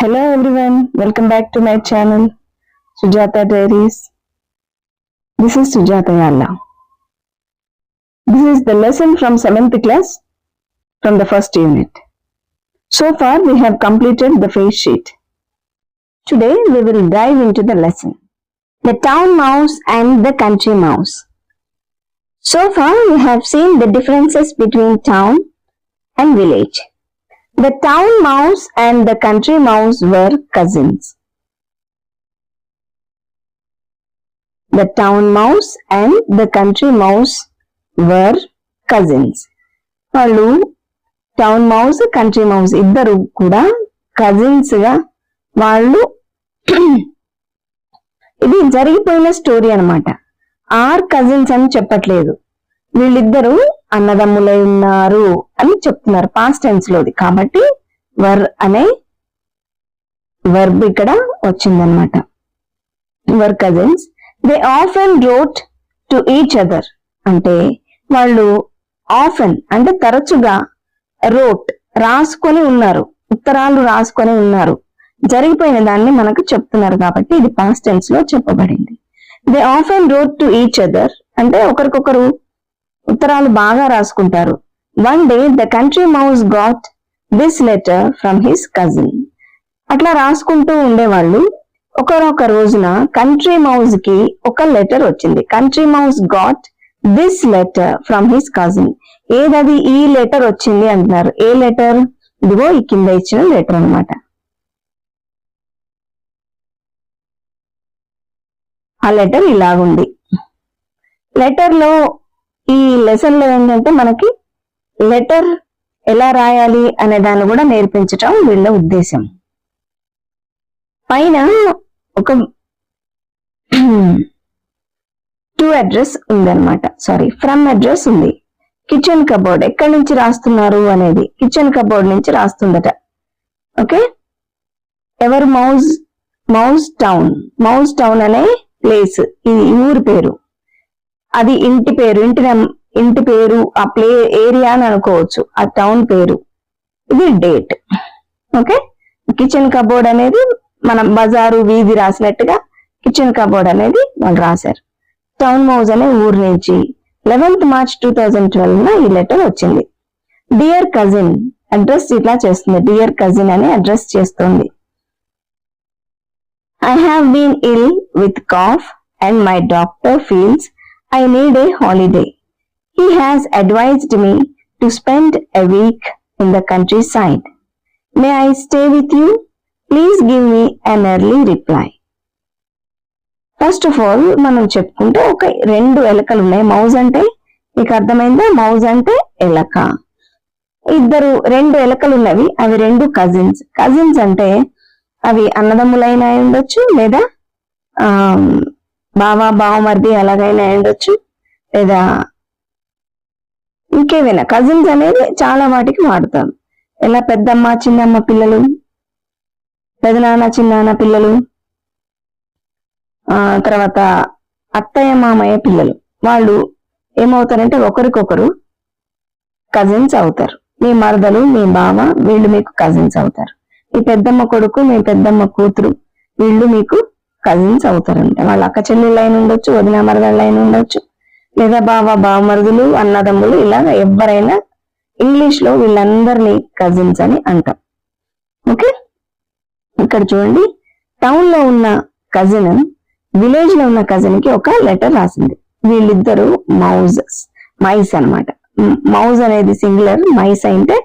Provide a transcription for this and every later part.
Hello everyone, welcome back to my channel Sujata Diaries. This is Sujata Yalla. This is the lesson from 7th class from the first unit. So far we have completed the face sheet. Today we will dive into the lesson. The town mouse and the country mouse. So far we have seen the differences between town and village. The town mouse and the country mouse were cousins. The town mouse and the country mouse were cousins. వాళ్ళు town mouse country mouse ఇద్దరు కూడా cousins గా వాళ్ళు ఇది జరిగిపోయిన story అన్నమాట. Are cousins అని చెప్పట్లేదు, వీళ్ళిద్దరూ అన్నదమ్ములై ఉన్నారు అని చెప్తున్నారు పాస్ట్ టెన్స్ లోది. కాబట్టి వర్ అనే వర్బ్ ఇక్కడ వచ్చిందనమాట. Our cousins. They often wrote to each other అంటే వాళ్ళు ఆఫెన్ అంటే తరచుగా రోట్ రాసుకొని ఉన్నారు, ఉత్తరాలు రాసుకొని ఉన్నారు. జరిగిపోయిన దాన్ని మనకు చెప్తున్నారు కాబట్టి ఇది పాస్ట్ టెన్స్ లో చెప్పబడింది. They often wrote to each other అంటే ఒకరికొకరు ఉత్తరాలు బాగా రాసుకుంటారు. One day the country mouse got this letter from his cousin. అట్లా రాసుకుంటూ ఉండేవాళ్ళు. ఒకరొక రోజున కంట్రీ మౌస్ కి ఒక లెటర్ వచ్చింది. Country mouse got this letter from his cousin. ఏదది ఈ లెటర్ వచ్చింది అంటున్నారు. ఏ లెటర్? ఇదిగో ఈ కింద ఇచ్చిన లెటర్ అన్నమాట. ఆ లెటర్ ఇలాగుంది. లెటర్ లో ఈ లెసన్ లో ఏంటంటే మనకి లెటర్ ఎలా రాయాలి అనే దాన్ని కూడా నేర్పించటం వీళ్ళ ఉద్దేశం. పైన ఒక టు అడ్రస్ ఉందన్నమాట, సారీ ఫ్రమ్ అడ్రస్ ఉంది. కిచెన్ కబోర్డ్ ఎక్కడి నుంచి రాస్తున్నారు అనేది కిచెన్ కబోర్డ్ నుంచి రాస్తుందట. ఓకే, ఎవరు? మౌజ్. మౌజ్ టౌన్. మౌజ్ టౌన్ అనే ప్లేస్, ఇది ఊరి పేరు. అది ఇంటి పేరు, ఇంటి పేరు, ఆ ప్లే ఏరియా అని అనుకోవచ్చు, ఆ టౌన్ పేరు. ఇది డేట్. ఓకే, కిచెన్ కబోర్డ్ అనేది మనం బజారు వీధి రాసినట్టుగా కిచెన్ కబోర్డ్ అనేది వాళ్ళు రాశారు. టౌన్ మౌజ్ అనే ఊరు నుంచి 11th March 2012 ఈ లెటర్ వచ్చింది. డియర్ కజిన్ అడ్రస్ ఇట్లా చేస్తుంది. డియర్ కజిన్ అని అడ్రస్ చేస్తుంది. I have been ill with cough and my doctor feels I need a holiday. He has advised me to spend a week in the countryside. May I stay with you? Please give me an early reply. First of all, మనం చెప్పుకుంటే ఒక రెండు ఎలకలు ఉన్నాయి. మౌజ్ అంటే మీకు అర్థమైందా? మౌజ్ అంటే ఎలక. ఇద్దరు రెండు ఎలకలు ఉన్నవి, అవి రెండు కజిన్స్. కజిన్స్ అంటే అవి అన్నదమ్ములైనా ఉండొచ్చు, లేదా బావమరిది అలాగైనా ఉండొచ్చు, లేదా ఇంకేమైనా. కజిన్స్ అనేది చాలా వాటికి వాడతాం. ఎలా పెద్దమ్మ చిన్నమ్మ పిల్లలు, పెదనాన్న చిన్నాన్న పిల్లలు, తర్వాత అత్తయ్య మామయ్య పిల్లలు. వాళ్ళు ఏమవుతారంటే ఒకరికొకరు కజిన్స్ అవుతారు. మీ మరదలు, మీ బావ, వీళ్ళు మీకు కజిన్స్ అవుతారు. మీ పెద్దమ్మ కొడుకు, మీ పెద్దమ్మ కూతురు, వీళ్ళు మీకు కజిన్స్ అవుతారంట. వాళ్ళ అక్క చెల్లెళ్ళు అయిన ఉండొచ్చు, వదిన మరదళ్ళు అయిన ఉండొచ్చు, లేదా బావమరుదులు, అన్నదమ్ములు, ఇలా ఎవరైనా. ఇంగ్లీష్ లో వీళ్ళందరినీ కజిన్స్ అని అంటాం. ఓకే, ఇక్కడ చూడండి, టౌన్ లో ఉన్న కజిన్ విలేజ్ లో ఉన్న కజిన్ కి ఒక లెటర్ రాసింది. వీళ్ళిద్దరు మైస్ అన్నమాట. మౌజ్ అనేది సింగులర్, మైస్ అంటే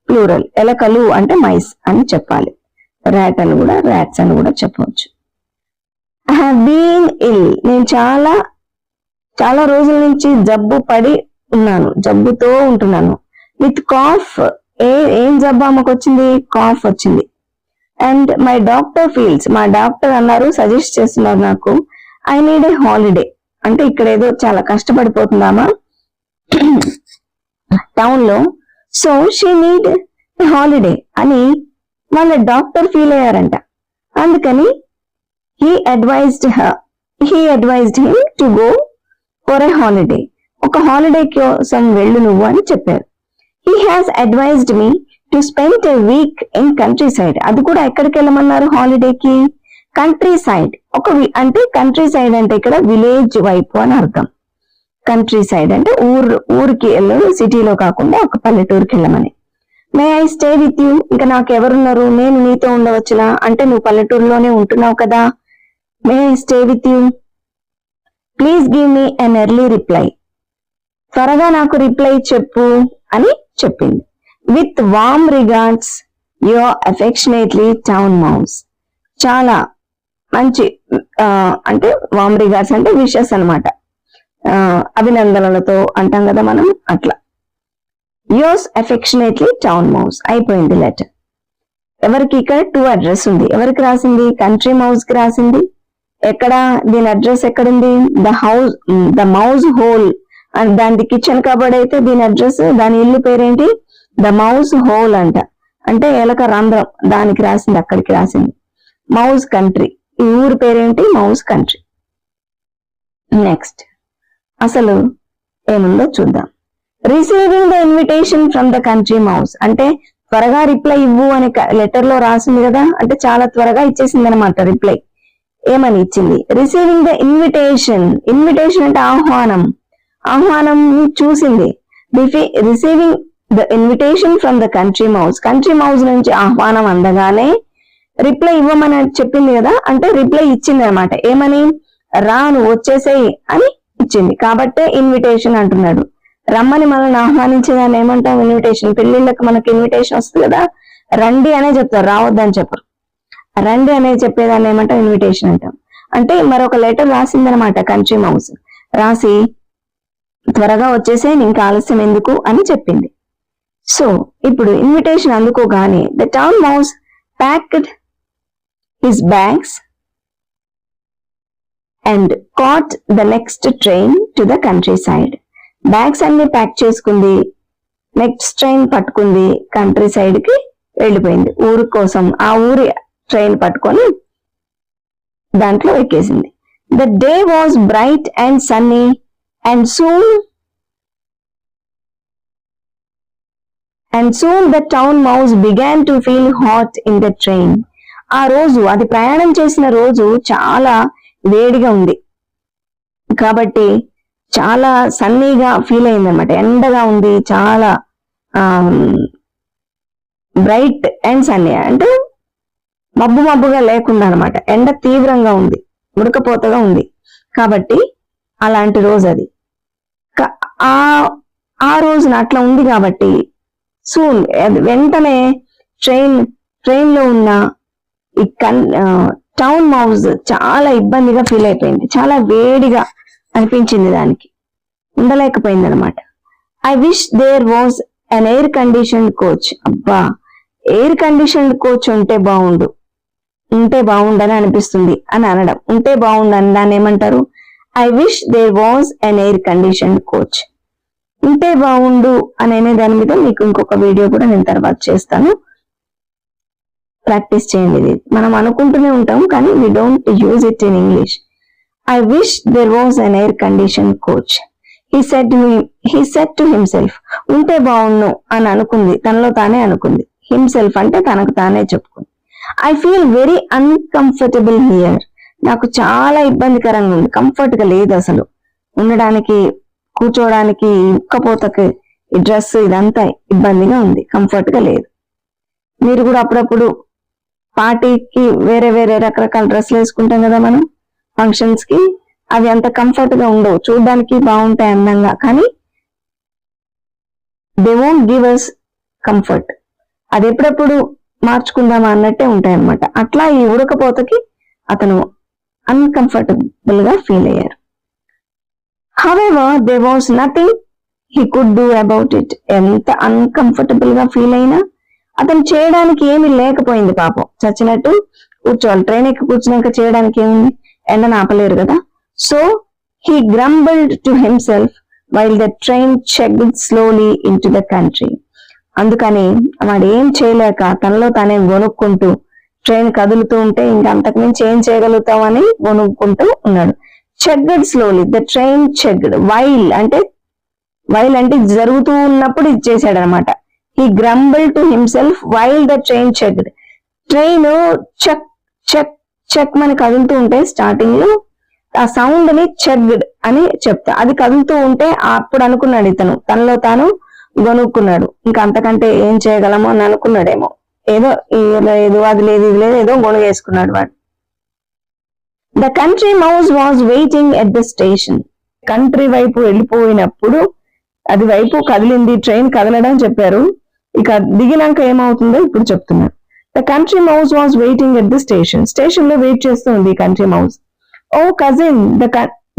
ప్లూరల్. ఎలకలు అంటే మైస్ అని చెప్పాలి. ర్యాట్ అని కూడా, ర్యాట్స్ అని కూడా చెప్పవచ్చు. I have been ill. నేను చాలా రోజుల నుంచి జబ్బు పడి ఉన్నాను, జబ్బుతో ఉంటున్నాను. With cough. ఏం జబ్బు ఆమెకు వచ్చింది? కాఫ్ వచ్చింది. And my doctor feels. మా డాక్టర్ అన్నారు, సజెస్ట్ చేస్తున్నారు నాకు, ఐ నీడ్ ఏ హాలిడే. అంటే ఇక్కడ ఏదో చాలా కష్టపడిపోతుందామా టౌన్ లో. So she need a holiday అని వాళ్ళ డాక్టర్ ఫీల్ అయ్యారంట. అందుకని he advised him to go for a holiday. ఒక హాలిడే కోసం వెళ్ళు నువ్వు అని చెప్పారు. He has advised me to spend a week in countryside. అది కూడా ఎక్కడికి వెళ్ళమన్నారు హాలిడేకి? Countryside. అంటే కంట్రీ సైడ్ అంటే ఇక్కడ విలేజ్ వైపు అని అర్థం. కంట్రీ సైడ్ అంటే ఊరికి వెళ్ళరు, సిటీలో కాకుండా ఒక పల్లెటూరుకి వెళ్ళమని. మే ఐ స్టే విత్ యూ. ఇంకా నాకు ఎవరున్నారు, నేను నీతో ఉండవచ్చునా? అంటే నువ్వు పల్లెటూరులోనే ఉంటున్నావు కదా. May I stay with you, please give me an early reply. త్వరగా నాకు రిప్లై చెప్పు అని చెప్పింది. With warm regards your affectionately town mouse. చాలా మంచి అంటే వార్మ్ రిగార్డ్స్ అంటే విషెస్ అనమాట, అభినందనలతో అంటాం కదా మనం, అట్లా. యోర్స్ అఫెక్షనేట్లీ టౌన్ మౌస్ అయిపోయింది లెటర్. ఎవరికి? ఇక్కడ 2 అడ్రస్ ఉంది. ఎవరికి రాసింది? కంట్రీ మౌస్ కి రాసింది. ఎక్కడ దీని అడ్రస్ ఎక్కడుంది? ద మౌస్ హోల్ అండ్ దాని కిచెన్ కబర్డ్ అయితే దీని అడ్రస్, దాని ఇల్లు పేరేంటి? ద మౌస్ హోల్ అంట, అంటే ఎలక రంధ్రం, దానికి రాసింది, అక్కడికి రాసింది. మౌస్ కంట్రీ, ఈ ఊరు పేరేంటి? Mouse country. నెక్స్ట్ అసలు ఏముందో చూద్దాం. Receiving the invitation from the country mouse అంటే త్వరగా రిప్లై ఇవ్వు అని లెటర్ లో రాసింది కదా, అంటే చాలా త్వరగా ఇచ్చేసింది అనమాట రిప్లై. ఏమని ఇచ్చింది? Receiving the invitation. ఇన్విటేషన్ అంటే ఆహ్వానం, ఆహ్వానం చూసింది. Receiving the invitation from the country mouse, country mouse నుంచి ఆహ్వానం అందగానే రిప్లై ఇవ్వమని చెప్పింది కదా, అంటే రిప్లై ఇచ్చింది అనమాట. ఏమని? రాను, వచ్చేసేయి అని ఇచ్చింది. కాబట్టే ఇన్విటేషన్ అంటున్నాడు. రమ్మని మనల్ని ఆహ్వానించేదాన్ని ఏమంటాం? ఇన్విటేషన్. పెళ్లిళ్ళకి మనకి ఇన్విటేషన్ వస్తుంది కదా, రండి అనే చెప్తారు, రావద్దని చెప్పరు. రండి అనే చెప్పేదాన్ని ఏమంటాం? ఇన్విటేషన్ అంటాం. అంటే మరొక లెటర్ రాసిందనమాట కంట్రీ మౌస్. రాసి త్వరగా వచ్చేసే, ఇంకా ఆలస్యం ఎందుకు అని చెప్పింది. సో ఇప్పుడు ఇన్విటేషన్ అందుకోగానే the town mouse packed his bags and caught the next train to the countryside. Bags అన్ని ప్యాక్ చేసుకుంది, నెక్స్ట్ ట్రైన్ పట్టుకుంది, కంట్రీ సైడ్ కి వెళ్ళిపోయింది. ఊరి కోసం ఆ ఊరి ట్రైన్ పట్టుకొని దాంట్లో ఎక్కేసింది. The day was bright and sunny and soon the town mouse began to feel hot in the train. ఆ రోజు, అది ప్రయాణం చేసిన రోజు చాలా వేడిగా ఉంది కాబట్టి చాలా సన్నీగా ఫీల్ అయిందనమాట. ఎండగా ఉంది, చాలా బ్రైట్ అండ్ సన్నీ అంటే మబ్బుగా లేకుండా అనమాట. ఎండ తీవ్రంగా ఉంది, ఉడకపోతగా ఉంది కాబట్టి అలాంటి రోజు అది. ఆ రోజున అట్లా ఉంది కాబట్టి సూన్ వెంటనే ట్రైన్ లో ఉన్న ఈ టౌన్ మౌస్ చాలా ఇబ్బందిగా ఫీల్ అయిపోయింది. చాలా వేడిగా అనిపించింది, దానికి ఉండలేకపోయింది అనమాట. I wish there was an air conditioned coach. అబ్బా, ఎయిర్ కండిషన్డ్ కోచ్ ఉంటే బాగుండని అనిపిస్తుంది అని అనడం. ఉంటే బాగుండని దాన్ని ఏమంటారు? I wish there was an air conditioned coach. ఉంటే బాగుండు అనే దాని మీద మీకు ఇంకొక వీడియో కూడా నేను తర్వాత చేస్తాను, ప్రాక్టీస్ చేయండి. ఇది మనం అనుకుంటూనే ఉంటాం కానీ we don't use it in English. I wish there was an air conditioned coach. He said to himself. ఉంటే బాగుండు అని అనుకుంది, తనలో తానే అనుకుంది. హిమ్సెల్ఫ్ అంటే తనకు తానే చెప్పుకుంది. I feel very uncomfortable here. నాకు చాలా ఇబ్బందికరంగా ఉంది, కంఫర్ట్ గా లేదు అసలు. ఉండడానికి, కూర్చోడానికి, ఉక్కపోతకి, ఈ డ్రెస్ ఇదంతా ఇబ్బందిగా ఉంది, కంఫర్ట్ గా లేదు. మీరు కూడా అప్పుడప్పుడు పార్టీకి వేరే రకరకాల డ్రెస్లు వేసుకుంటాం కదా మనం, ఫంక్షన్స్ కి. అవి అంత కంఫర్ట్ గా ఉండవు, చూడడానికి బాగుంటాయి అందంగా, కానీ they won't give us comfort. అది ఎప్పుడెప్పుడు మార్చుకుందామా అన్నట్టే ఉంటాయి అన్నమాట. అట్లా ఈ ఉడకపోతకి అతను అన్కంఫర్టబుల్ గా ఫీల్ అయ్యారు. However, there was nothing he could do about it. ఎంత అన్కంఫర్టబుల్ గా ఫీల్ అయినా అతను చేయడానికి ఏమీ లేకపోయింది. పాపం చచ్చినట్టు కూర్చోవాలి. ట్రైన్ ఎక్కి కూర్చున్నాక చేయడానికి ఏముంది, ఎండను ఆపలేరు కదా. So he grumbled to himself while the train chugged slowly into the country. అందుకని వాడు ఏం చేయలేక తనలో తానే వణుక్కుంటూ, ట్రైన్ కదులుతూ ఉంటే ఇంకా అంతకుమించి ఏం చేయగలుగుతామని వణుక్కుంటూ ఉన్నాడు. chugged slowly, the train chugged. while అంటే జరుగుతూ ఉన్నప్పుడు ఇది చేశాడు అనమాట. He grumbled to himself while the train checked. Train check check check అని కదులుతూ ఉంటే స్టార్టింగ్ లో ఆ సౌండ్ ని చెక్డ్ అని చెప్తా. అది కదులుతూ ఉంటే అప్పుడు అనుకున్నాడు ఇతను తనలో తాను గొనుక్కున్నాడు, ఇంకా అంతకంటే ఏం చేయగలమో అని అనుకున్నాడేమో. ఏదో ఏదో అది లేదు ఇది లేదు ఏదో గొనుగేసుకున్నాడు వాడు. The country mouse was waiting at the station. Country వైపు వెళ్ళిపోయినప్పుడు అది వైపు కదిలింది, ట్రైన్ కదలడం చెప్పారు. ఇక దిగినాక ఏమవుతుందో ఇప్పుడు చెప్తున్నారు. The country mouse was waiting at the station. Station లో వెయిట్ చేస్తుంది country mouse. Oh cousin,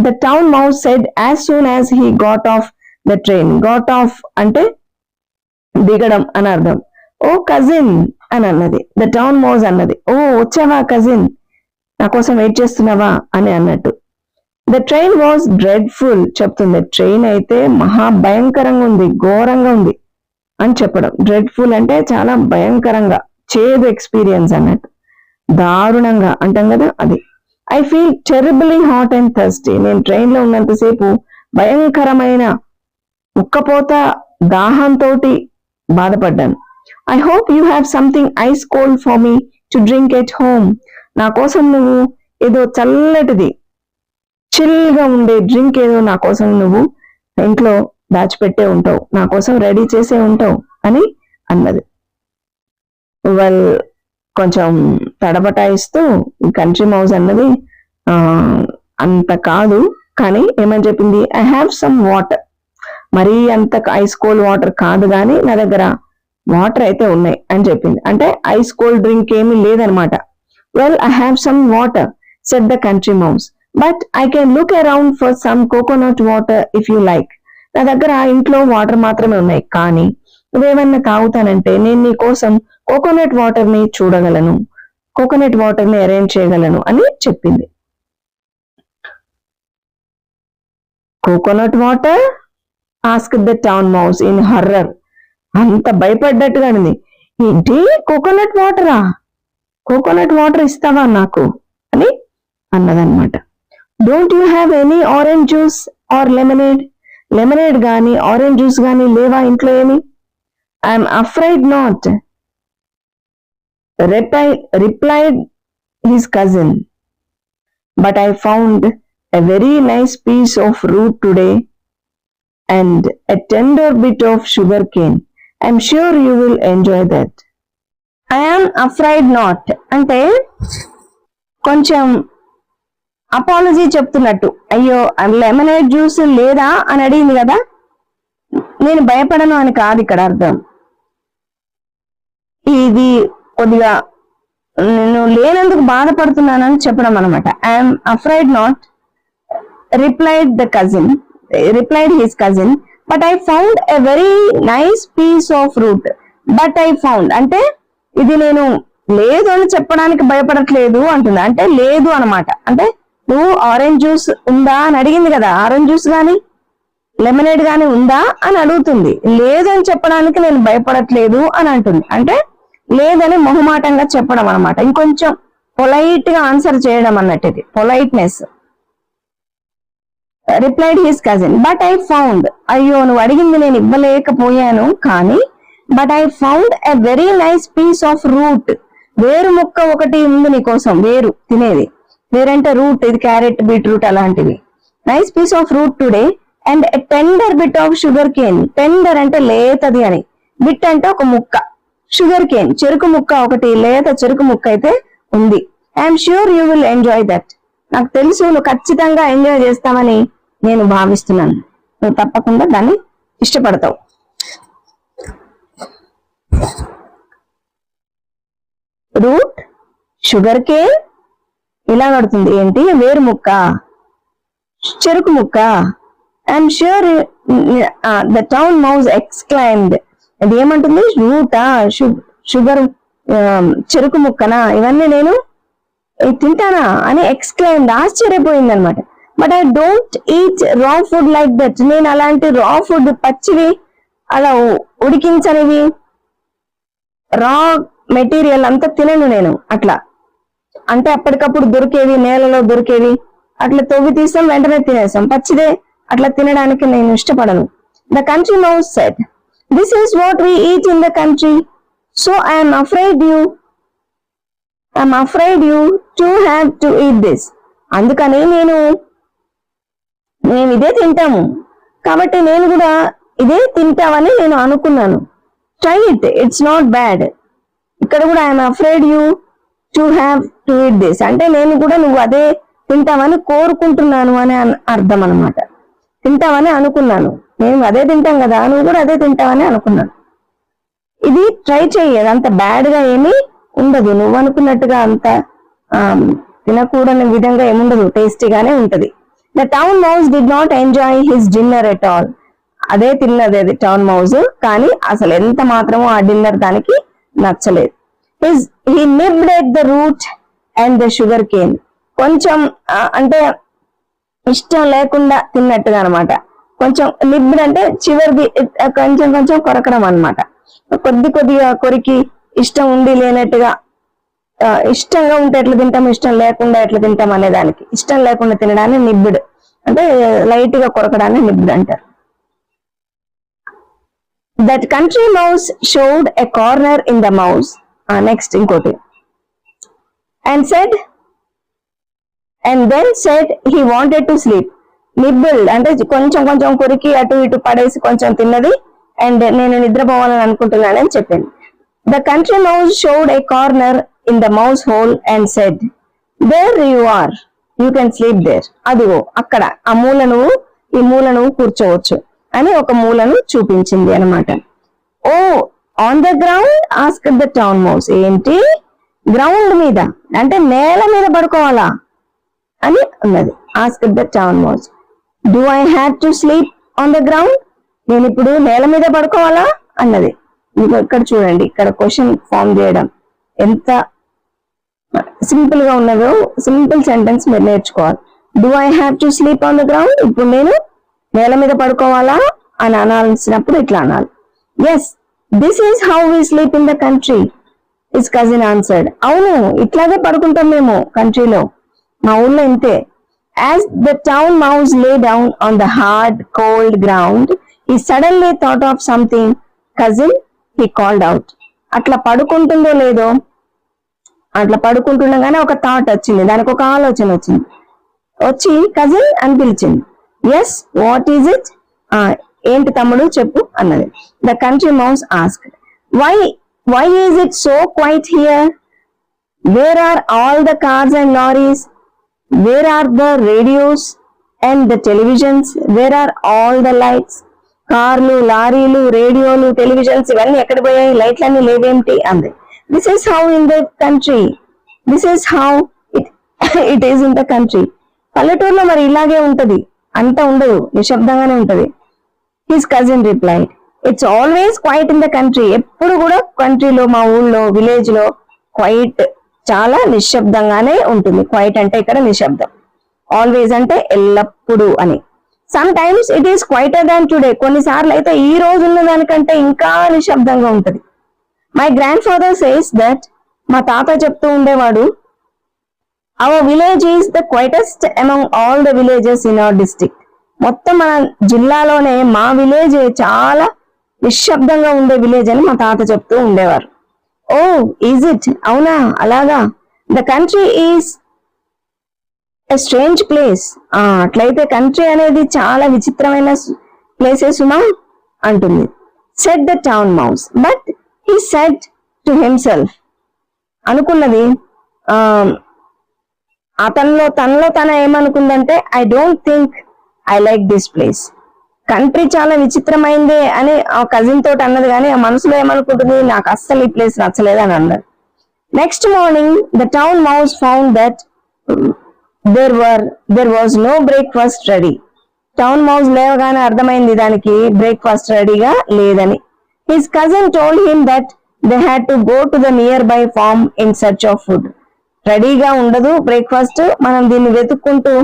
the town mouse said as soon as he got off the train. Got off అంటే దిగడం అని అర్థం. ఓ కజిన్ అని అన్నది. ద టౌన్ మౌస్ అన్నది, ఓ వచ్చావా కజిన్, నా కోసం వెయిట్ చేస్తున్నావా అని అన్నట్టు. ద ట్రైన్ వాజ్ డ్రెడ్ఫుల్ చెప్తుంది. ట్రైన్ అయితే మహా భయంకరంగా ఉంది, ఘోరంగా ఉంది అని చెప్పడం. డ్రెడ్ఫుల్ అంటే చాలా భయంకరంగా, చేదు ఎక్స్పీరియన్స్ అన్నట్టు, దారుణంగా అంటాం కదా అది. I feel terribly hot and thirsty. నేను ట్రైన్ లో ఉన్నంతసేపు భయంకరమైన ఉక్కపోత దాహంతో బాధపడ్డాను. I hope you have something ice cold for me to drink at home. నా కోసం నువ్వు ఏదో చల్లటిది చిల్ గా ఉండే డ్రింక్ ఏదో నా కోసం నువ్వు ఇంట్లో దాచిపెట్టే ఉంటావు, నా కోసం రెడీ చేసే ఉంటావు అని అన్నది. వాళ్ళు కొంచెం తడబటాయిస్తూ కంట్రీ మౌస్ అన్నది అంత కాదు కానీ ఏమని చెప్పింది, ఐ హ్యావ్ సమ్ వాటర్. మరీ అంత ఐస్ కోల్డ్ వాటర్ కాదు కానీ నా దగ్గర వాటర్ అయితే ఉన్నాయి అని చెప్పింది. అంటే ఐస్ కోల్డ్ డ్రింక్ ఏమీ లేదనమాట. Well I have some water said the country mouse, but I can look around for some coconut water if you like. నా దగ్గర ఇంట్లో వాటర్ మాత్రమే ఉన్నాయి, కానీ నువ్వేమన్నా తాగుతానంటే నేను నీ కోసం కోకోనట్ వాటర్ ని చూడగలను, కోకోనట్ వాటర్ ని అరేంజ్ చేయగలను అని చెప్పింది. Coconut water asked the town mouse in horror. అంత భయపడ్డట్టుగా ఉంది. ఏంటి కోకోనట్ వాటరా, కోకోనట్ వాటర్ ఇస్తావా నాకు అని అన్నదన్నమాట. Don't you have any orange juice or lemonade. Lemonade గానీ ఆరెంజ్ జ్యూస్ గానీ లేవా ఇంట్లో ఏమి? I'm afraid not replied his cousin, but I found a very nice piece of root today and a tender bit of sugar cane. I'm sure you will enjoy that. I am afraid not అంటే కొంచెం apology చెప్తున్నట్టు. అయ్యో lemonade juice లేదా అని అడిగింది కదా, నేను భయపడను అని కాదు ఇక్కడ అర్థం. ఇది కొద్దిగా నేను లేనందుకు బాధపడుతున్నానని చెప్పడం అనమాట. I'm afraid not replied his cousin, but I found a very nice piece of root. But I found అంటే ఇది నేను లేదు అని చెప్పడానికి భయపడట్లేదు అంటుంది. అంటే లేదు అనమాట. అంటే నువ్వు ఆరెంజ్ జ్యూస్ ఉందా అని అడిగింది కదా, ఆరెంజ్ జ్యూస్ గాని లెమనేడ్ గాని ఉందా అని అడుగుతుంది. లేదు అని చెప్పడానికి నేను భయపడట్లేదు అని అంటుంది. అంటే లేదని మొహమాటంగా చెప్పడం అనమాట, ఇంకొంచెం పొలైట్ గా ఆన్సర్ చేయడం అన్నట్టు. ఇది politeness. Replied his cousin, but I found. అయ్యో నువ్వు అడిగింది నేను ఇవ్వలేకపోయాను కానీ, but I found a very nice piece of root. వేరు ముక్క ఒకటి ఉంది నీకోసం, వేరు తినేది. వేరంటే రూట్, ఇది క్యారెట్ బీట్రూట్ అలాంటివి. Nice piece of root today and a tender bit of sugar cane. Tender అంటే లేతది అని, బిట్ అంటే ఒక ముక్క, షుగర్ కేన్ చెరుకు ముక్క ఒకటి, లేత చెరుకు ముక్క అయితే ఉంది. I'm sure you will enjoy that. నాకు తెలుసు నువ్వు ఖచ్చితంగా ఎంజాయ్ చేస్తావని నేను భావిస్తున్నాను. నువ్వు తప్పకుండా దాన్ని ఇష్టపడతావు. రూట్, షుగర్ కేన్ ఇలా పడుతుంది. ఏంటి వేరు ముక్క, చెరుకు ముక్క. I'm sure the town mouse exclaimed. అది ఏమంటుంది, రూటా షుగర్ చెరుకు ముక్కనా ఇవన్నీ నేను తింటానా అని ఎక్స్క్లైమ్డ్, ఆశ్చర్యపోయింది అనమాట. బట్ ఐ డోంట్ ఈట్ రా ఫుడ్ లైక్ దట్. నేను అలాంటి రా ఫుడ్ పచ్చివి అలా ఉడికించనివి రా మెటీరియల్ అంతా తినను నేను. అట్లా అంటే అప్పటికప్పుడు దొరికేవి, నేలలో దొరికేవి అట్లా తవ్వి తీసాం వెంటనే తినేసాం. పచ్చిదే అట్లా తినడానికి నేను ఇష్టపడను. The country mouse said, This is what we eat in the country. So I am afraid you too have to eat this. అందుకని మేము ఇదే తింటాము, కాబట్టి నేను కూడా ఇదే తింటామని నేను అనుకున్నాను. Try it, it's not bad. ఇక్కడ కూడా I'm afraid you to have to eat this అంటే నేను కూడా నువ్వు అదే తింటామని కోరుకుంటున్నాను అని అర్థం అనమాట. తింటామని అనుకున్నాను, నేను అదే తింటాం కదా, నువ్వు కూడా అదే తింటామని అనుకున్నాను. ఇది ట్రై చెయ్యి, అంత బ్యాడ్ గా ఏమీ ఉండదు, నువ్వు అనుకున్నట్టుగా అంత తినకూడని విధంగా ఏముండదు, టేస్టీగానే ఉంటది. The town mouse did not enjoy his dinner at all. అదే తిన్నది అది టౌన్ మౌస్, కానీ అసలు ఎంత మాత్రమో ఆ డిన్నర్ దానికి నచ్చలేదు. He nibbled at the root and the sugar cane. కొంచెం అంటే ఇష్టం లేకుండా తిన్నట్టుగా అనమాట. కొంచెం నిబ్డ్ అంటే చివరిది కొంచెం కొంచెం కొరకడం అనమాట. కొద్దిగా కొరికి ఇష్టం ఉండి లేనట్టుగా, ఇష్టంగా ఉంటే ఎట్లా తింటాం, ఇష్టం లేకుండా ఎట్లా తింటాం అనే దానికి, ఇష్టం లేకుండా తినడాన్ని నిబ్బిడ్ అంటే లైట్ గా కొరకడాన్ని నిబ్బిడ్ అంటారు. That country mouse showed a corner in the mouse. Next ఇంకోటి, and then said he wanted to sleep. Nibbled అంటే కొంచెం కొంచెం కొరికి అటు ఇటు పడేసి కొంచెం తిన్నది, అండ్ నేను నిద్రపోవాలని అనుకుంటున్నానని చెప్పింది. The country mouse showed a corner in the mouse hole and said, "There you are. You can sleep there." అదిగో అక్కడ ఆ మూలను, ఈ మూలను కూర్చోవచ్చు అని ఒక మూలను చూపించింది అనమాట. Oh on the ground asked the town mouse. ఏంటి గ్రౌండ్ మీద అంటే నేల మీద పడుకోవాలా అని అన్నది. Asked the town mouse, do I have to sleep on the ground. నేను ఇప్పుడు నేల మీద పడుకోవాలా అన్నది. ఇక్కడ చూడండి, ఇక్కడ క్వశ్చన్ ఫామ్ చేయడం ఎంత సింపుల్ గా ఉన్నదో, సింపుల్ సెంటెన్స్ మీరు నేర్చుకోవాలి. Do I have to sleep on the ground. ఇప్పుడు నేను నేల మీద పడుకోవాలా అని అనాల్సినప్పుడు ఇట్లా అనాలి. Yes, this is how we sleep in the country, his cousin answered. అవును, ఇట్లాగే పడుకుంటాం మేము కంట్రీలో, మా ఊళ్ళో ఇంతే. As the town mouse lay down on the hard cold ground, he suddenly thought of something. Cousin, he called out. అట్లా పడుకుంటుందో లేదో, అట్లా పడుకుంటుండగానే ఒక థాట్ వచ్చింది, దానికి ఒక ఆలోచన వచ్చింది. వచ్చి కజిన్ అని పిలిచింది. Yes, what is it. ఏంటి తమ్ముడు చెప్పు అన్నది. The country mouse asked, why is it so quiet here. Where are all the cars and lorries. Where are the radios and the televisions. Where are all the lights. కార్లు, లారీలు, రేడియోలు, televisions ఇవన్నీ ఎక్కడ పోయాయి, లైట్లన్నీ లేవేంటి అంది. This is how in the country, this is how it is in the country. పల్లెటూరులో మరి ఇలాగే ఉంటది, అంత ఉండదు, నిశ్శబ్దంగానే ఉంటది. His cousin replied, it's always quiet in the country. ఎప్పుడు కూడా కంట్రీలో, మా ఊళ్ళో, విలేజ్ లో క్వైట్ చాలా నిశ్శబ్దంగానే ఉంటుంది. క్వైట్ అంటే ఇక్కడ నిశ్శబ్దం, ఆల్వేస్ అంటే ఎల్లప్పుడు అని. Some times it is quieter than today. కొన్నిసార్లు అయితే ఈ రోజు ఉన్న దానికంటే ఇంకా నిశ్శబ్దంగా ఉంటది. My grand father says that. మా తాత చెప్తూ ఉండేవాడు, hour village is the quietest among all the villages in our district. మొత్తం మన జిల్లాలోనే మా విలేజ్ చాలా నిశ్శబ్దంగా ఉండే విలేజ్ అని మా తాత చెప్తూ ఉండేవారు. ఓ ఈజ్ ఇట్, అవునా, అలాగా. The country is a strange place. అట్లయితే కంట్రీ అనేది చాలా విచిత్రమైన ప్లేసెస్ సుమా అంటుంది. Said the town mouse, but he said to himself. అనుకున్నది తనలో తన ఏమనుకుందంటే, I don't think I like this place. Country చాలా విచిత్రమైందే అని ఆ కజిన్ తోటి అన్నది, కానీ ఆ మనసులో ఏమనుకుంటుంది, నాకు అస్సలు ఈ ప్లేస్ నచ్చలేదు అని అన్నది. Next morning the town mouse found that there was no breakfast ready. Town mouse లేవగానే అర్థమైంది దానికి బ్రేక్ఫాస్ట్ రెడీగా లేదని. His cousin told him that they had to go to the nearby farm in search of food. రెడీగా ఉండదు breakfast, మనం దీన్ని వెతుక్కుంటూ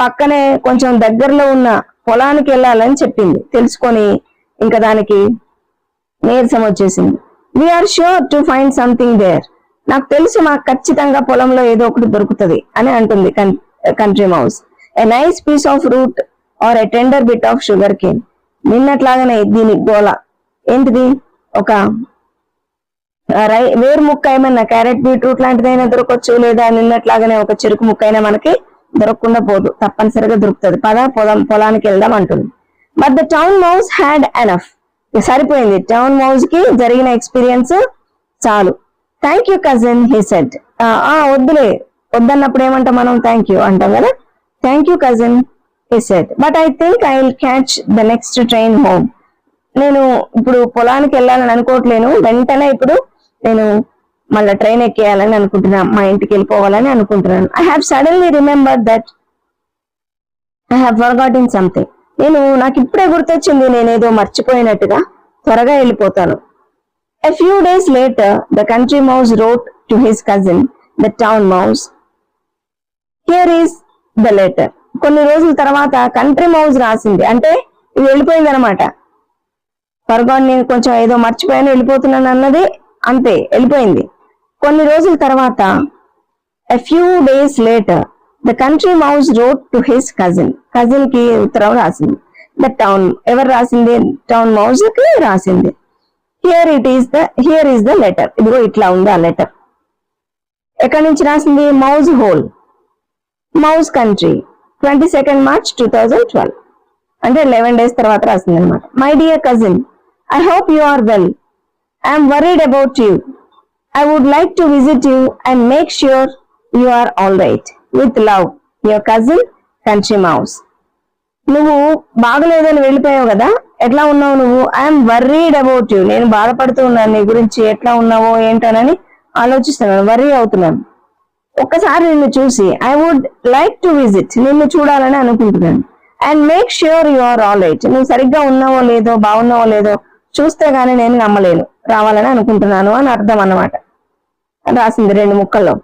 పక్కనే కొంచెం దగ్గరలో ఉన్న పొలానికి వెళ్ళాలని చెప్పింది. తెలుసుకొని ఇంకా దానికి నీరసం వచ్చేసింది. We're sure to find something there. నాకు తెలుసు, మాకు ఖచ్చితంగా పొలంలో ఏదో ఒకటి దొరుకుతుంది అని అంటుంది country mouse. A nice piece of root or a tender bit of sugar cane. నిన్నట్లాగానే దీని గోల, ఏంటిది, ఒక వేరు ముక్క ఏమన్నా క్యారెట్ బీట్రూట్ లాంటిదైనా దొరకవచ్చు, లేదా నిన్నట్లాగానే ఒక చెరుకు ముక్క అయినా మనకి దొరకకుండా పోదు, తప్పనిసరిగా దొరుకుతుంది. పొలానికి వెళ్దాం అంటుంది. But the town mouse had enough. సరిపోయింది, టౌన్ మౌస్ కి జరిగిన ఎక్స్పీరియన్స్ చాలు. Thank you cousin he said. వద్దులే, వద్దన్నప్పుడు ఏమంటాం మనం, థ్యాంక్ యూ అంటాం కదా. Thank you cousin he said, but I think I will catch the next train home. నేను ఇప్పుడు పొలానికి వెళ్ళాలని అనుకోవట్లేను, వెంటనే ఇప్పుడు నేను మళ్ళీ ట్రైన్ ఎక్కేయాలని అనుకుంటున్నాను, మా ఇంటికి వెళ్ళిపోవాలని అనుకుంటున్నాను. I have suddenly remember that I have forgotten something. నాకు ఇప్పుడే గుర్తొచ్చింది, నేనేదో మర్చిపోయినట్టుగా, త్వరగా వెళ్ళిపోతాను. A few days later, the country mouse wrote to his cousin, the town mouse, here is the letter. కొన్ని రోజుల తర్వాత కంట్రీ మౌస్ రాసింది, అంటే ఇది వెళ్ళిపోయింది అనమాట. ఫర్గాట్, నేను కొంచెం ఏదో మర్చిపోయాను వెళ్ళిపోతున్నాను అన్నది అంతే, వెళ్ళిపోయింది. కొన్ని రోజుల తర్వాత a few days later, the country mouse wrote to his cousin. Cousin కి ఉత్తరం రాసింది. the town, ఎవరు రాసింది, టౌన్ మౌస్ కి రాసింది. here is the letter. ఇదిగో ఇట్లా ఉంది ఆ లెటర్. ఎక్కడి నుంచి రాసింది, mouse hole, mouse country, 22nd March 2012, అంటే 11 days తర్వాత రాసింది అనమాట. My dear cousin, I hope you are well. I'm worried about you. I would like to visit you and make sure you are all right. With love, your cousin country mouse. నువ్వు బాగలేదని వెళ్ళిపోయావు కదా, ఎట్లా ఉన్నావు నువ్వు? I'm worried about you. నేను బాధపడుతూ ఉన్నాను నీ గురించి, ఎట్లా ఉన్నావో ఏంటోనని ఆలోచిస్తున్నాను, వర్రీ అవుతున్నాను. ఒక్కసారి నిన్ను చూసి, I would like to visit, నిన్ను చూడాలని అనుకుంటున్నాను. And make sure you are all right. నువ్వు సరిగ్గా ఉన్నావో లేదో, బాగున్నావో లేదో చూస్తే గానీ నేను నమ్మలేను, రావాలని అనుకుంటున్నాను అని అర్థం అన్నమాట. రాసింది 2 ముక్కల్లో.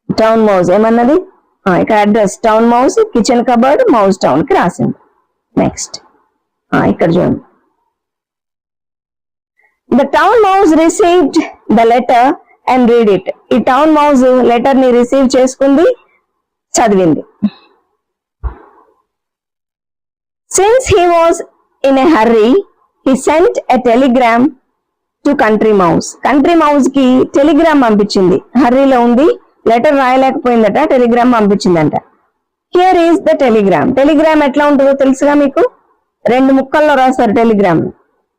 టౌన్ మౌస్ ఏమన్నది, ఇక్కడ address town mouse, kitchen cupboard, mouse town కి రాసింది. నెక్స్ట్ ఇక్కడ చూడండి. The town mouse received the letter and read it. ఈ టౌన్ మౌస్ లెటర్ ని రిసీవ్ చేసుకుంది, చదివింది. Since he was in a hurry, he sent a telegram to country mouse. Country mouse కి telegram పంపించింది, హర్రీలో ఉంది, లెటర్ రాయలేకపోయిందట, టెలిగ్రామ్ పంపించిందంట. Here is the telegram. Telegram ఎట్లా ఉంటుందో తెలుసుగా మీకు, 2 ముక్కల్లో రాశారు Telegram.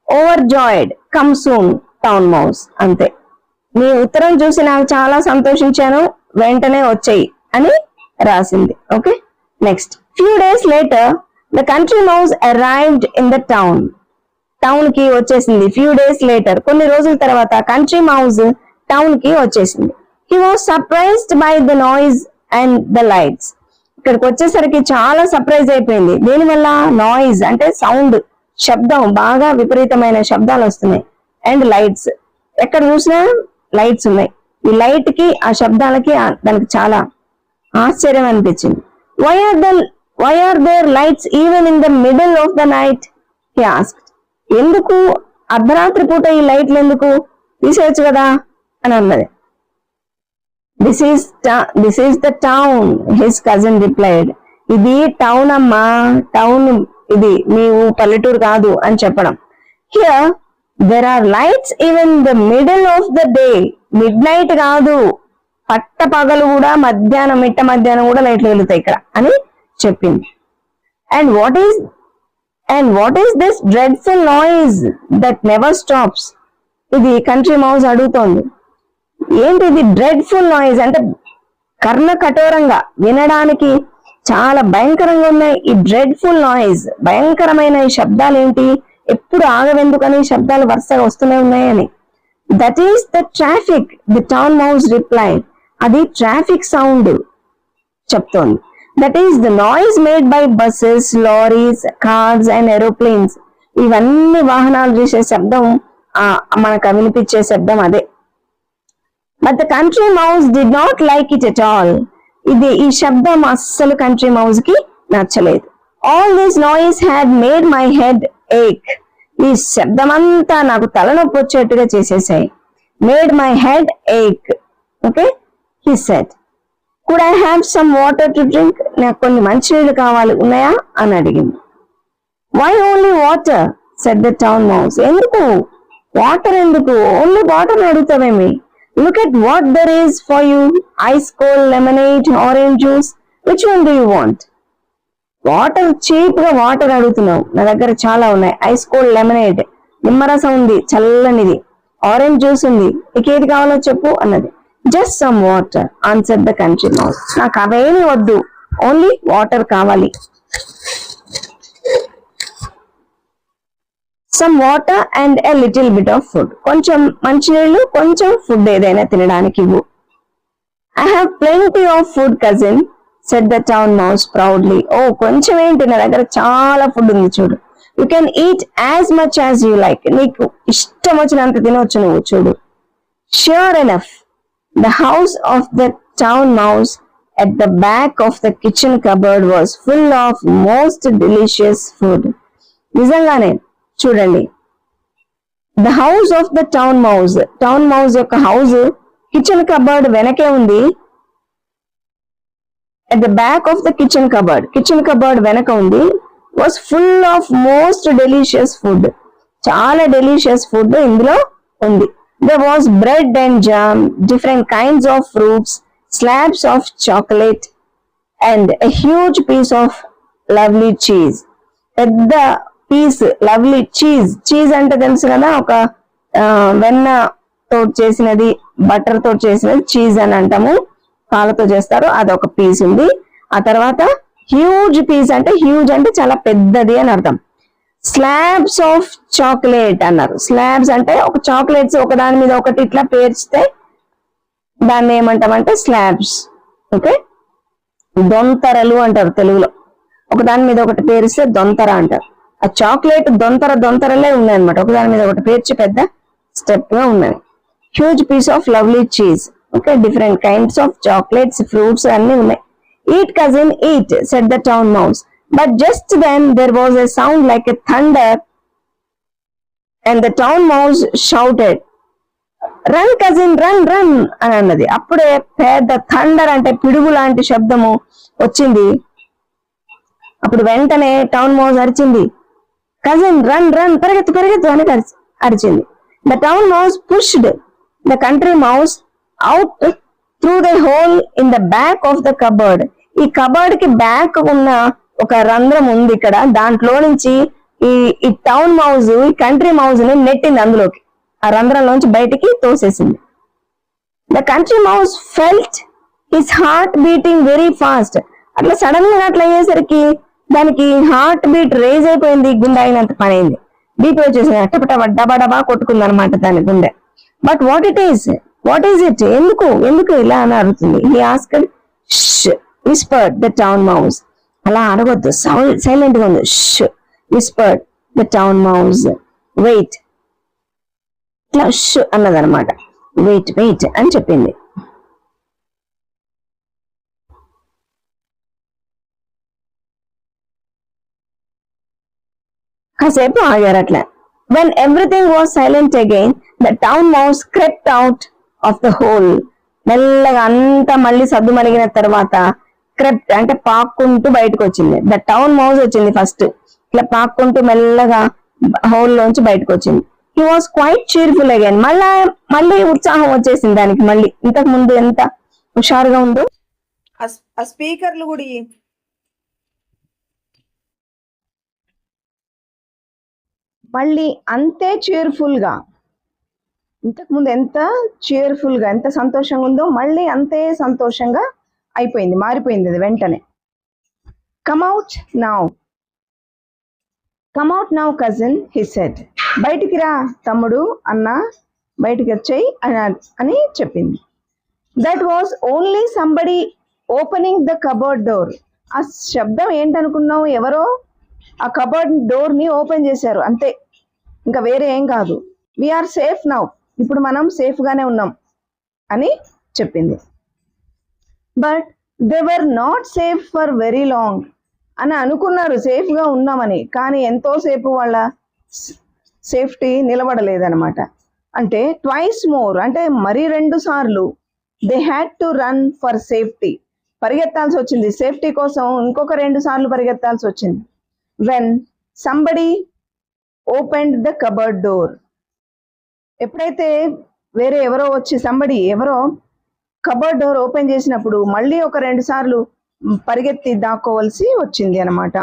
Over జాయిడ్, come soon town mouse. అంతే, నీ ఉత్తరం చూసి నాకు చాలా సంతోషించాను, వెంటనే వచ్చాయి అని రాసింది. Okay, next. Few days later the country mouse arrived in the town. Town కి వచ్చేసింది. ఫ్యూ డేస్ లేటర్, కొన్ని రోజుల తర్వాత కంట్రీ మౌస్ టౌన్ కి వచ్చేసింది. He was surprised by the noise and the lights. ఇక్కడికి వచ్చేసరికి చాలా సర్ప్రైజ్ అయిపోయింది. దీనివల్ల నాయిస్ అంటే సౌండ్, శబ్దం, బాగా విపరీతమైన శబ్దాలు వస్తున్నాయి. అండ్ లైట్స్, ఎక్కడ చూసినా లైట్స్ ఉన్నాయి. ఈ లైట్ కి, ఆ శబ్దాలకి దానికి చాలా ఆశ్చర్యం అనిపించింది. Why are there lights even in the middle of the night, he asked. ఎందుకు అర్ధరాత్రి పూట ఈ లైట్లు ఎందుకు, తీసేయచ్చు కదా అని అన్నది. This is the town, his cousin replied. ఇది టౌన్ అమ్మా, టౌన్ ఇది, నీవు పల్లెటూరు కాదు అని చెప్పడం. Here there are lights even in the middle of the day. Mid night కాదు, పట్ట పగలు కూడా, మధ్యాహ్నం, మిట్ట మధ్యాహ్నం కూడా లైట్లు వెలుగుతాయి ఇక్కడ అని చెప్పింది. And what is this dreadful noise that never stops? ఇది కంట్రీ మౌస్ అడుగుతోంది. ఏంటిది డ్రెడ్ఫుల్ నాయిస్ అంటే, కర్ణ కఠోరంగా, వినడానికి చాలా భయంకరంగా ఉన్నాయి ఈ డ్రెడ్ఫుల్ నాయిస్. భయంకరమైన ఈ శబ్దాలు ఏంటి, ఎప్పుడు ఆగవెందుకని శబ్దాలు వరుసగా వస్తూనే ఉన్నాయని. That is the traffic, the town mouse replied. అది ట్రాఫిక్ సౌండ్ చెప్తోంది. That is the noise made by buses, lorries, cars and aeroplanes. ఇవన్నీ వాహనాలు చేసే శబ్దం, మనకు వినిపించే శబ్దం అదే. But the country mouse did not like it at all. ఈ శబ్దం అస్సలు కంట్రీ మౌస్ కి నచ్చలేదు. All this noise had made my head ache. ఈ శబ్దం అంతా నాకు తలనొప్పి వచ్చేట్టుగా చేసేసాయి. Made my head ache. Okay, he said. Could I have some water to drink? నాకు కొన్ని మంచినీళ్ళు కావాలి, ఉన్నాయా అని అడిగింది. Why only water? said the town mouse. ఎందుకు వాటర్ ఎందుకు, ఓన్లీ వాటర్ అడుగుతావేమి? Look at what there is for you. Ice cold lemonade, orange juice. Which one do you want? Water cheap గా వాటర్ అడుగుతున్నావు, నా దగ్గర చాలా ఉన్నాయి. ఐస్ కోల్డ్ లెమనేడ్, నిమ్మరసం ఉంది చల్లనిది, ఆరెంజ్ జ్యూస్ ఉంది, నీకేది కావాలో చెప్పు అన్నది. Just some water answer the country mouse. నాకు అవేమీ వద్దు, ఓన్లీ వాటర్ కావాలి. Some water and a little bit of food. కొంచెం మంచినీళ్ళు, కొంచెం ఫుడ్ ఏదైనా తినడానికి ఇవ్వు. I have plenty of food cousin said the town mouse proudly. ఓ కొంచెం ఏంటి, నా దగ్గర చాలా ఫుడ్ ఉంది చూడు. You can eat as much as you like. నీకు ఇష్టం వచ్చినంత తినవచ్చు నువ్వు చూడు. Sure enough, the house of the town mouse at the back of the kitchen cupboard was full of most delicious food. నిజంగానే చూడండి, the house of the town mouse యొక్క house kitchen cupboard వెనకే ఉంది. at the back of the kitchen cupboard వెనక ఉంది. was full of most delicious food. చాలా delicious food ఇందులో ఉంది. there was bread and jam, different kinds of fruits, slabs of chocolate and a huge piece of lovely cheese. పెద్ద piece lovely cheese అంటే తెలుసు కదా, ఒక వెన్న తోటి చేసినది, బటర్ తోటి చేసినది చీజ్ అని అంటాము. పాలతో చేస్తారు, అదొక పీస్ ఉంది. ఆ తర్వాత హ్యూజ్ పీస్ అంటే, హ్యూజ్ అంటే చాలా పెద్దది అని అర్థం. స్లాబ్స్ ఆఫ్ చాక్లెట్ అన్నారు. స్లాబ్స్ అంటే ఒక చాక్లెట్స్ ఒక దాని మీద ఒకటి ఇట్లా పేర్చితే దాన్ని ఏమంటామంటే స్లాబ్స్. ఓకే, దొంతరలు అంటారు తెలుగులో. ఒక దాని మీద ఒకటి పేరిస్తే దొంతర అంటారు. ఆ చాక్లెట్ దొంతరలే ఉన్నాయన్నమాట, ఒక దాని మీద ఒకటి పేర్చి పెద్ద స్టెప్ గా ఉన్నాయి. Huge piece of lovely cheese. Okay, different kinds of chocolates, fruits అన్ని ఉన్నాయి. Eat cousin eat said the town mouse. But just then there was a sound like a thunder and the town mouse shouted, run cousin run అని అన్నది. అప్పుడే పెద్ద thunder అంటే పిడుగు లాంటి శబ్దము వచ్చింది. అప్పుడు వెంటనే టౌన్ మౌస్ అరిచింది, కజిన్ రన్ పరిగెత్తు అని అరిచింది. The town mouse pushed the country mouse out through the hole in the back of the cupboard. ఈ కబర్డ్ కి బ్యాక్ ఉన్న ఒక రంధ్రం ఉంది ఇక్కడ, దాంట్లో నుంచి ఈ టౌన్ మౌజ్ ఈ కంట్రీ మౌజ్ ని నెట్టింది అందులోకి, ఆ రంధ్రంలోంచి బయటికి తోసేసింది. The country mouse felt his heart beating very fast. అట్లా సడన్ గా అట్లా అయ్యేసరికి దానికి హార్ట్ బీట్ రేజ్ అయిపోయింది, గుండె అయినంత పని అయింది. బీపీ వచ్చేసింది, టపటప డబా కొట్టుకుంది అనమాట దాని గుండె. బట్ వాట్ ఈస్ ఇట్, ఎందుకు ఇలా అని అడుగుతుంది. He asked. whispered the town mouse. అలా అడగొద్దు, సైలెంట్ గా ఉంది. whispered the town mouse. wait, ఇట్లా అన్నదనమాట. వెయిట్ అని చెప్పింది. కాసేపు ఆగారు అట్లా. when everything was silent again, the town mouse crept out of the hole. మెల్లగా అంతా మళ్ళీ సద్దు మణిగిన తర్వాత క్రెప్ట్ అంటే పాక్కుంటూ బయటకు వచ్చింది. ద టౌన్ మౌస్ వచ్చింది ఫస్ట్, ఇట్లా పాక్కుంటూ మెల్లగా హోల్ లోంచి బయటకు వచ్చింది. He was quite cheerful again. మళ్ళీ ఉత్సాహం వచ్చేసింది దానికి. మళ్ళీ ఇంతకు ముందు ఎంత హుషారుగా ఉందో. ఆ స్పీకర్లు కూడా మళ్ళీ అంతే cheerful గా, ఇంతకు ముందు ఎంత cheerful గా ఎంత సంతోషంగా ఉందో మళ్ళీ అంతే సంతోషంగా అయిపోయింది, మారిపోయింది అది వెంటనే. Come out now cousin he said. బయటికి రా తమ్ముడు అన్న, బయటికి వచ్చాయి అని చెప్పింది. That was only somebody opening the cupboard door. ఆ శబ్దం ఏంటనుకున్నావు, ఎవరో ఆ కబోర్డ్ డోర్ ని ఓపెన్ చేశారు అంతే, ఇంకా వేరే ఏం కాదు. వీఆర్ సేఫ్ నౌ, ఇప్పుడు మనం సేఫ్ గానే ఉన్నాం అని చెప్పింది. But they were not safe for very long అని అనుకున్నారు సేఫ్ గా ఉన్నామని, కానీ ఎంతో సేపు వాళ్ళ సేఫ్టీ నిలబడలేదన్నమాట. అంటే ట్వైస్ మోర్ అంటే మరి 2 సార్లు they had to run for safety, పరిగెత్తాల్సి వచ్చింది సేఫ్టీ కోసం. ఇంకొక 2 సార్లు పరిగెత్తాల్సి వచ్చింది. When somebody opened the cupboard door. ఎప్పుడైతే వేరే ఎవరో వచ్చి ఎవరో కబర్డ్ డోర్ ఓపెన్ చేసినప్పుడు మళ్ళీ ఒక 2 సార్లు పరిగెత్తి దాక్కోవలసి వచ్చింది అనమాట.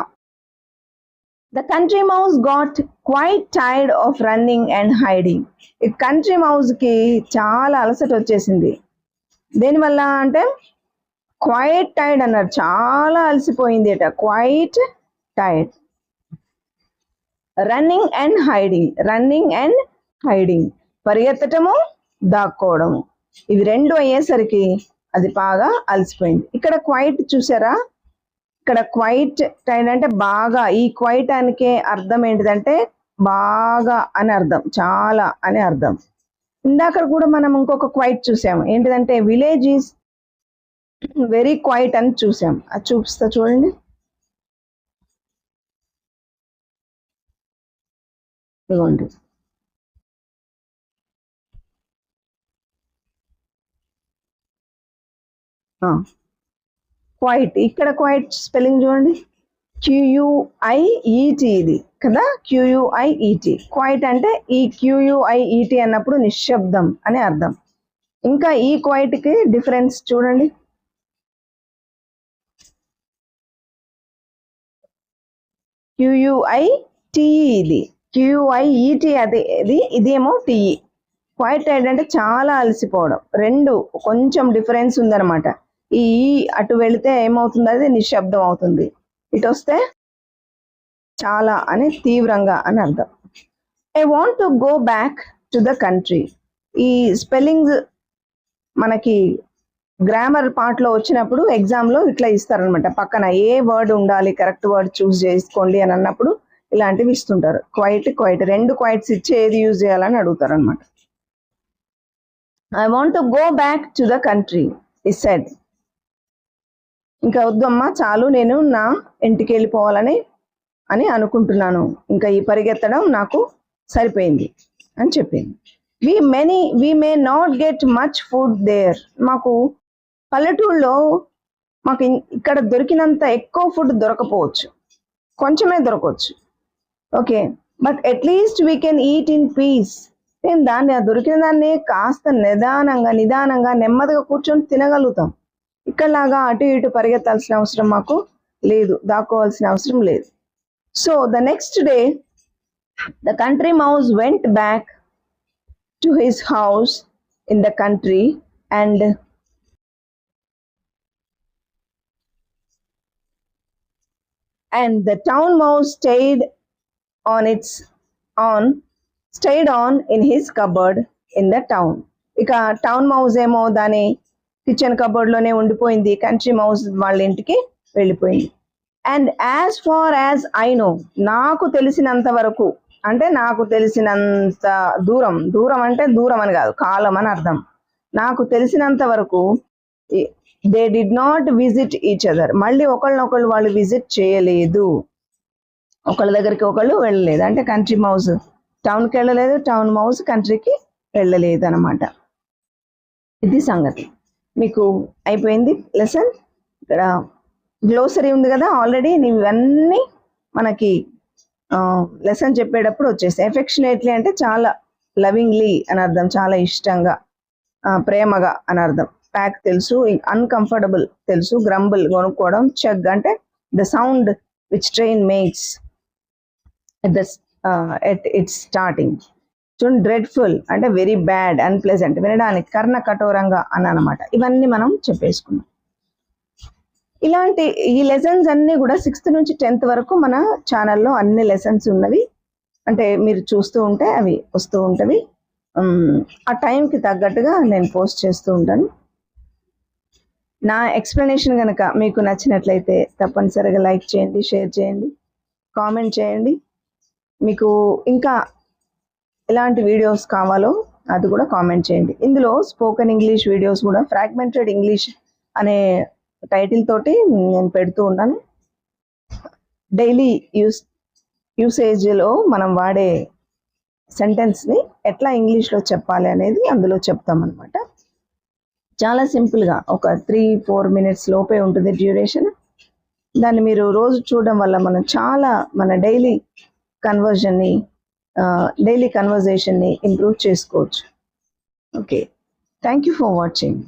The country mouse got quite tired of running and hiding. ఈ కంట్రీ మౌస్ కి చాలా అలసట వచ్చేసింది. దేనివల్ల అంటే క్వైట్ టైర్డ్ అన్నారు, చాలా అలసిపోయింది అట. Quite tired. Running and hiding, పరిగెత్తటము దాక్కోవడము, ఇవి 2 అయ్యేసరికి అది బాగా అలసిపోయింది. ఇక్కడ క్వైట్ చూసారా, ఇక్కడ క్వైట్ టైర్డ్ అంటే బాగా. ఈ క్వైట్ అనికే అర్థం ఏంటిదంటే బాగా అని అర్థం, చాలా అని అర్థం. ఇందాక కూడా మనం ఇంకొక క్వైట్ చూసాము, ఏంటిదంటే విలేజ్ ఈజ్ వెరీ క్వైట్ అని చూసాం. అది చూపిస్తా చూడండి. ఇదిగోండి, క్వైట్. ఇక్కడ క్వైట్ స్పెల్లింగ్ చూడండి, QUIET ఇది కదా, QUIET. క్వైట్ అంటే ఈ QUIET అన్నప్పుడు నిశ్శబ్దం అని అర్థం. ఇంకా ఈ క్వైట్ కి డిఫరెన్స్ చూడండి. QUITE ఇది, QUIET అది, ఇదేమో TE. క్వైట్ టైర్డ్ అంటే చాలా అలసిపోవడం. 2 కొంచెం డిఫరెన్స్ ఉందన్నమాట. ఈ అటు వెళితే ఏమవుతుంది, అది నిశ్శబ్దం అవుతుంది. ఇటు వస్తే చాలా అని, తీవ్రంగా అని అర్థం. I want to go back to the country. ఈ స్పెల్లింగ్ మనకి గ్రామర్ పార్ట్ లో వచ్చినప్పుడు ఎగ్జామ్ లో ఇట్లా ఇస్తారనమాట. పక్కన ఏ వర్డ్ ఉండాలి, కరెక్ట్ వర్డ్ చూస్ చేసుకోండి అని అన్నప్పుడు ఇలాంటివి ఇస్తుంటారు. క్వైట్ 2 క్వైట్స్ ఇచ్చి ఏది యూజ్ చేయాలని అడుగుతారు అనమాట. I want to go back to the country he said. ఇంకా వద్దమ్మా చాలు, నేను నా ఇంటికి వెళ్ళిపోవాలని అనుకుంటున్నాను, ఇంకా ఈ పరిగెత్తడం నాకు సరిపోయింది అని చెప్పింది. we may not get much food there. మాకు పల్లెటూళ్ళలో మాకు ఇక్కడ దొరికినంత ఎక్కువ ఫుడ్ దొరకపోవచ్చు, కొంచెమే దొరకవచ్చు. Okay, but at least we can eat in peace. నేను దొరికిన దాన్ని కాస్త నిదానంగా నెమ్మదిగా కూర్చొని తినగలుగుతాం. ఇక్కడలాగా అటు ఇటు పరిగెత్తాల్సిన అవసరం మాకు లేదు, దాక్కోవాల్సిన అవసరం లేదు. So the next day the country mouse went back to his house in the country and the town mouse stayed on in his cupboard in the town. ఇక టౌన్ మౌస్ ఏమో దాని కిచెన్ కబోర్డ్ లోనే ఉండిపోయింది, country mouse వాళ్ళ ఇంటికి వెళ్ళిపోయింది. And as far as I know, నాకు తెలిసినంత వరకు అంటే నాకు తెలిసినంత దూరం అంటే దూరం అని కాదు, కాలం అని అర్థం. నాకు తెలిసినంత వరకు they did not visit each other. మళ్ళీ ఒకళ్ళనొకళ్ళు వాళ్ళు విజిట్ చేయలేదు, ఒకళ్ళ దగ్గరికి ఒకళ్ళు వెళ్ళలేదు. అంటే కంట్రీ మౌస్ టౌన్కి వెళ్ళలేదు, టౌన్ మౌస్ కంట్రీకి వెళ్ళలేదు అనమాట. ఇది సంగతి. మీకు అయిపోయింది లెసన్. ఇక్కడ గ్లోసరీ ఉంది కదా ఆల్రెడీ, ఇవన్నీ మనకి లెసన్ చెప్పేటప్పుడు వచ్చేస్తాయి. ఎఫెక్షనేట్లీ అంటే చాలా లవింగ్లీ అని అర్థం, చాలా ఇష్టంగా, ప్రేమగా అని అర్థం. ప్యాక్ తెలుసు, అన్కంఫర్టబుల్ తెలుసు, గ్రంబుల్ కొనుక్కోవడం, చగ్ అంటే the sound which train makes at its starting. చూడండి, డ్రెడ్ఫుల్ అంటే వెరీ బ్యాడ్, అన్ప్లెజెంట్, వినడానికి కర్ణ కఠోరంగా అని అనమాట. ఇవన్నీ మనం చెప్పేసుకున్నాం. ఇలాంటి ఈ లెసన్స్ అన్నీ కూడా 6th నుంచి 10th వరకు మన ఛానల్లో అన్ని లెసన్స్ ఉన్నవి. అంటే మీరు చూస్తూ ఉంటే అవి వస్తూ ఉంటవి. ఆ టైంకి తగ్గట్టుగా నేను పోస్ట్ చేస్తూ ఉంటాను. నా ఎక్స్ప్లెనేషన్ కనుక మీకు నచ్చినట్లయితే తప్పనిసరిగా లైక్ చేయండి, షేర్ చేయండి, కామెంట్ చేయండి. మీకు ఇంకా ఎలాంటి వీడియోస్ కావాలో అది కూడా కామెంట్ చేయండి. ఇందులో స్పోకెన్ ఇంగ్లీష్ వీడియోస్ కూడా, ఫ్రాగ్మెంటెడ్ ఇంగ్లీష్ అనే టైటిల్ తోటి నేను పెడుతూ ఉన్నాను. డైలీ యూసేజ్లో మనం వాడే సెంటెన్స్ని ఎట్లా ఇంగ్లీష్లో చెప్పాలి అనేది అందులో చెప్తామన్నమాట. చాలా సింపుల్గా ఒక 3-4 మినిట్స్ లోపే ఉంటుంది డ్యూరేషన్. దాన్ని మీరు రోజు చూడడం వల్ల మనం చాలా మన డైలీ కన్వర్జన్ని డైలీ కన్వర్జేషన్ని ఇంప్రూవ్ చేసుకోవచ్చు. Okay, thank you for watching.